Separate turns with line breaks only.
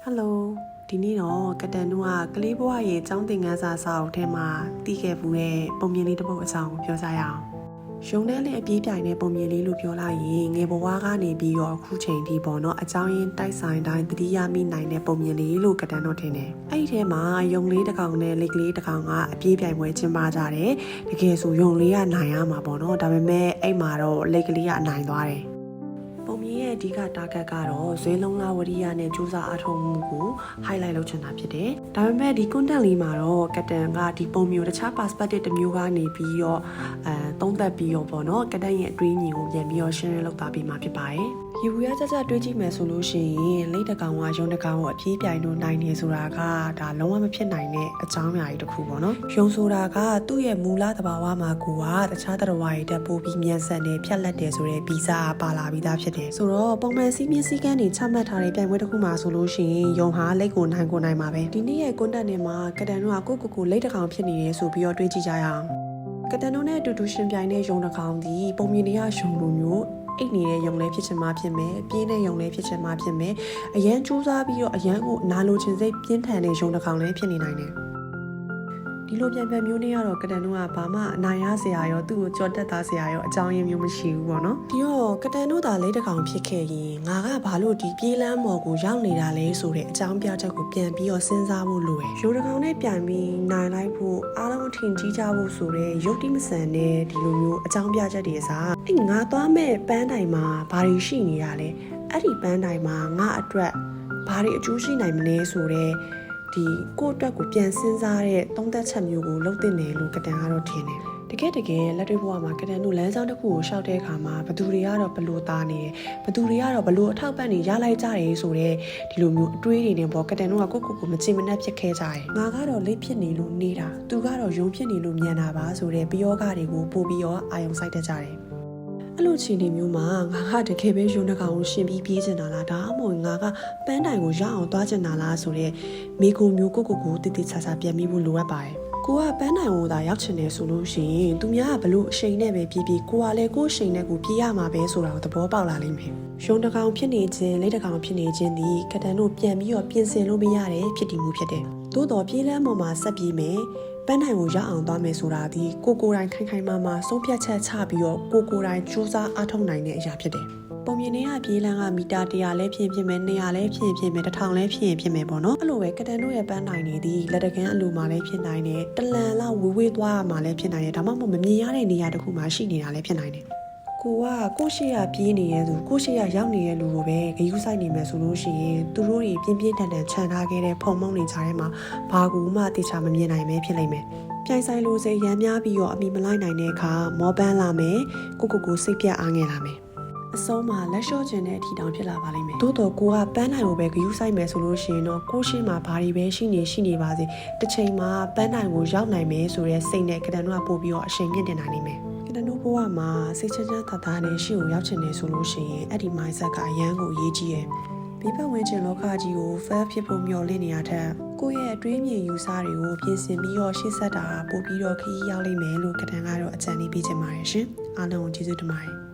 Hello ဒီနေ့တော့ကတန်တို့ကကလေးဘဝရဲ့ចောင်းသင်ခန်းစာစာအုပ်ထဲမှာတီးခဲ့ဘူးတဲ့ပုံမြင်လေးတစ်ပုဒ်အကြောင်းကိုပြောကြရအောင်ရုံနဲ့လည်းအပြေးပြိုင်တဲ့ပုံမြင်လေးလို့ပြောလိုက်ရင်ငယ်ဘဝကနေပြီးတော့အခုချိန်ထိပေါ့နော်အကြောင်းရင်းတိုက်ဆိုင်တိုင်းတတိယမိနိုင်တဲ့ပုံမြင်လေးလို့ကတန်တို့ထင်တယ်အဲ့ဒီထဲမှာရုံလေးတစ်ကောင်နဲ့လက်ကလေးတစ်ကောင်ကအပြေးပြိုင်ပွဲကျင်းပကြတယ်တကယ်ဆိုရုံလေးကနိုင်ရမှာပေါ့နော်ဒါပေမဲ့အဲ့မှာတော့လက်ကလေးကအနိုင်သွားတယ်ပုံမြင်ရဲ့အဓိကတာဂက်ကတော့ဇွဲလုံးလာဝရိယနဲ့စူးစမ်းအထောက်မှုကို highlight လုပ်ချင်တာဖြစ်တယ်။ဒါပေမဲ့ဒီ content လေးမှာတော့ကတန်ကဒီပုံမျိုးတခြား perspective တစ်မျိုးကနေပြီးတော့သုံးသပ်ပြီးတော့ပေါ့နော်ကတန်ရဲ့အတွေးအမြင်ကိုပြန်ပြီးတော့ share လုပ်တာပြီးမှဖြစ်ပါတယ်။ယူရကြတွေးကြည့်မယ်ဆိုလို့ရှိရင်လိတ်တကောင်ကရုံတကောင်ကိုအပြေးပြိုင်လို့နိုင်နေဆိုတာကဒါလုံးဝမဖြစ်နိုင်တဲ့အကြောင်းအရာကြီးတစ်ခုပေါ့နော်။ရုံဆိုတာကသူ့ရဲ့မူလသဘာဝမှာကိုကတခြားသတ္တဝါတွေတက်ပို့ပြီးမြန်ဆန်နေဖြတ်လက်တယ်ဆိုတဲ့ဗီဇပါလာပြီးသားဖြစ်တယ်။ဆိုတော့ပုံမှန်စီးမြင့်စည်းကမ်းတွေချမှတ်ထားတဲ့ပြိုင်ပွဲတစ်ခုမှာဆိုလို့ရှိရင်ရုံဟာလိတ်ကိုနိုင်မှာပဲဒီနေ့ရဲ့ content တွေမှာကတန်တို့ကကိုလိတ်တကောင်ဖြစ်နေတယ်ဆိုပြီးတော့တွေးကြည့်ကြရအောင်ကတန်တို့နဲ့အတူတူရှင်ပြိုင်တဲ့ရုံတကောင်ဒီပုံမြင်တွေကရုံလိုမျိုးအိတ်နေတဲ့ရုံလေးဖြစ်ချင်မှဖြစ်မယ်ပြင်းတဲ့ရုံလေးဖြစ်ချင်မှဖြစ်မယ်အရန်ကြိုးစားပြီးတော့အရန်ကိုနာလိုချင်စိတ်ပြင်းထန်တဲ့ရုံတကောင်လေးဖြစ်နေနိုင်တယ်ဒီလိုပြန်မျိုးနဲ့ကတော့ကတန်တို့ကဘာမှအနိုင်ရစရာရောသူ့ကိုကြော်တက်သားစရာရောအကြောင်းရင်းမျိုးမရှိဘူးပေါ့နော်ဒီတော့ကတန်တို့သာလေးတကောင်ဖြစ်ခဲ့ရင်ငါကဘာလို့ဒီပြေးလမ်းမော်ကိုရောက်နေတာလဲဆိုတဲ့အကြောင်းပြချက်ကိုပြန်ပြီးတော့စဉ်းစားဖို့လိုတယ်ရိုးတကောင်နဲ့ပြန်ပြီးနိုင်လိုက်ဖို့အားလုံးထင်ကြီးကြဖို့ဆိုတဲ့ရုပ်တိမဆန်တဲ့ဒီလိုမျိုးအကြောင်းပြချက်တွေအစားအဲ့ငါသွားမဲ့ပန်းတိုင်မှာဘာတွေရှိနေရလဲအဲ့ဒီပန်းတိုင်မှာငါအတွက်ဘာတွေအကျိုးရှိနိုင်မလဲဆိုတဲ့ဒီကိုယ့်အတွက်ကိုပြန်စဉ်းစားတဲ့သုံးသက်ချက်မျိုးကိုလုပ်သင့်တယ်လို့ကတန်ကတော့ထင်တယ်တကယ်လက်တွေ့ဘဝမှာကတန်တို့လမ်းကြောင်းတစ်ခုကိုရှောက်တဲ့အခါမှာဘသူတွေကတော့ဘလို့သားနေတယ်ဘသူတွေကတော့ဘလို့အထောက်ပံ့နေရလိုက်ကြတယ်ဆိုတော့ဒီလိုမျိုးအတွေးတွေနဲ့ပေါ့ကတန်တို့ကကိုမချင်မနှက်ဖြစ်ခဲ့ကြတယ်ငါကတော့လိတ်ဖြစ်နေလို့နေတာသူကတော့ယုံဖြစ်နေလို့မြန်တာပါဆိုတဲ့ပယောဂတွေကိုပို့ပြီးတော့အာယုံစိုက်တတ်ကြတယ်အဲ့လိုချိန်ဒီမျိုးမှာငါကတကယ်ပဲရုံတကောင်ကိုရှင်ပြီးပြေးချင်တာလားဒါအမို့ငါကပန်းတိုင်ကိုရအောင်သွားချင်တာလားဆိုတဲ့မိကိုမျိုးကိုတိတိချာချာပြန်ပြီးဖို့လိုအပ်ပါတယ်ကိုကပန်းတိုင်ကိုသာရောက်ချင်တယ်ဆိုလို့ရှိရင်သူများကဘလို့အချိန်နဲ့ပဲပြေးကိုကလည်းကိုယ်ချိန်နဲ့ကိုပြေးရမှာပဲဆိုတာကိုသဘောပေါက်လာလိမ့်မယ်ရုံတကောင်ဖြစ်နေခြင်းလိတ်တကောင်ဖြစ်နေခြင်းဒီကတန်တို့ပြန်ပြီးတော့ပြင်ဆင်လို့မရတဲ့ဖြစ်တည်မှုဖြစ်တယ်သို့တော်ပြေးလမ်းပေါ်မှာဆက်ပြေးမယ်ပန်းတိုင်ကိုရအောင်သွားမယ်ဆိုတာဒီကိုတိုင်ခိုင်မာဆုံးဖြတ်ချက်ချပြီးတော့ကိုတိုင်စူးစမ်းအားထုတ်နိုင်တဲ့အရာဖြစ်တယ်ပုံမြင်တွေကပြေးလန်းကမီတာ100လဲဖြစ်မယ်200လဲဖြစ်မယ်1000လဲဖြစ်မယ်ပေါ့နော်အဲ့လိုပဲကတန်တို့ရဲ့ပန်းတိုင်တွေဒီလက်တကန်းအလိုမှလည်းဖြစ်နိုင်တယ်တလန်လောက်ဝေးသွားရမှလည်းဖြစ်နိုင်တယ်ဒါမှမဟုတ်မမြင်ရတဲ့နေရာတစ်ခုမှာရှိနေတာလည်းဖြစ်နိုင်တယ်ကိုရှိရပြေးနေတဲ့သူကိုရှိရရောက်နေတဲ့လူကိုပဲဂယုစိုက်နေမယ်ဆိုလို့ရှိရင်သူတို့တွေပြင်းထန်ခြံထားခဲ့တဲ့ဖုံမုံတွေကြားထဲမှာဘာကူမှတေချာမမြင်နိုင်ပဲဖြစ်လိမ့်မယ်ပြိုင်ဆိုင်လိုစိတ်ရမ်းများပြီးတော့အမိမလိုက်နိုင်တဲ့အခါမောပန်းလာမယ်ကိုစိတ်ပြတ်အားငယ်လာမယ်အဆုံးမှာလက်လျှော့ခြင်းတဲ့အထီတောင်ဖြစ်လာပါလိမ့်မယ်။သို့တော့ကိုကပန်းတိုင်ကိုပဲဂယုစိုက်မယ်ဆိုလို့ရှိရင်တော့ကိုရှိမှဘာတွေပဲရှိနေပါစေတစ်ချိန်မှာပန်းတိုင်ကိုရောက်နိုင်မယ်ဆိုတဲ့စိတ်နဲ့ကတန်တို့ကပို့ပြီးတော့အရှိန်မြင့်တင်နိုင်နေမယ်။ကတန်တို့ဘဝမှာစိတ်ချသားနဲ့ရှေ့ကိုရောက်ချင်နေဆိုလို့ရှိရင်အဲ့ဒီ mindset ကအရန်ကိုအရေးကြီးတယ်။ဘေးပတ်ဝန်းကျင်လောကကြီးကို fail ဖြစ်ဖို့မျှော်လင့်နေရတဲ့ကိုယ့်ရဲ့အတွေးမြင်ယူဆတွေကိုပြင်ဆင်ပြီးတော့ရှေ့ဆက်တာပို့ပြီးတော့ခရီးရောက်လိမ့်မယ်လို့ကတန်ကတော့အကြံပေးချင်ပါတယ်ရှင်။အားလုံးကိုကျေးဇူးတင်ပါတယ်။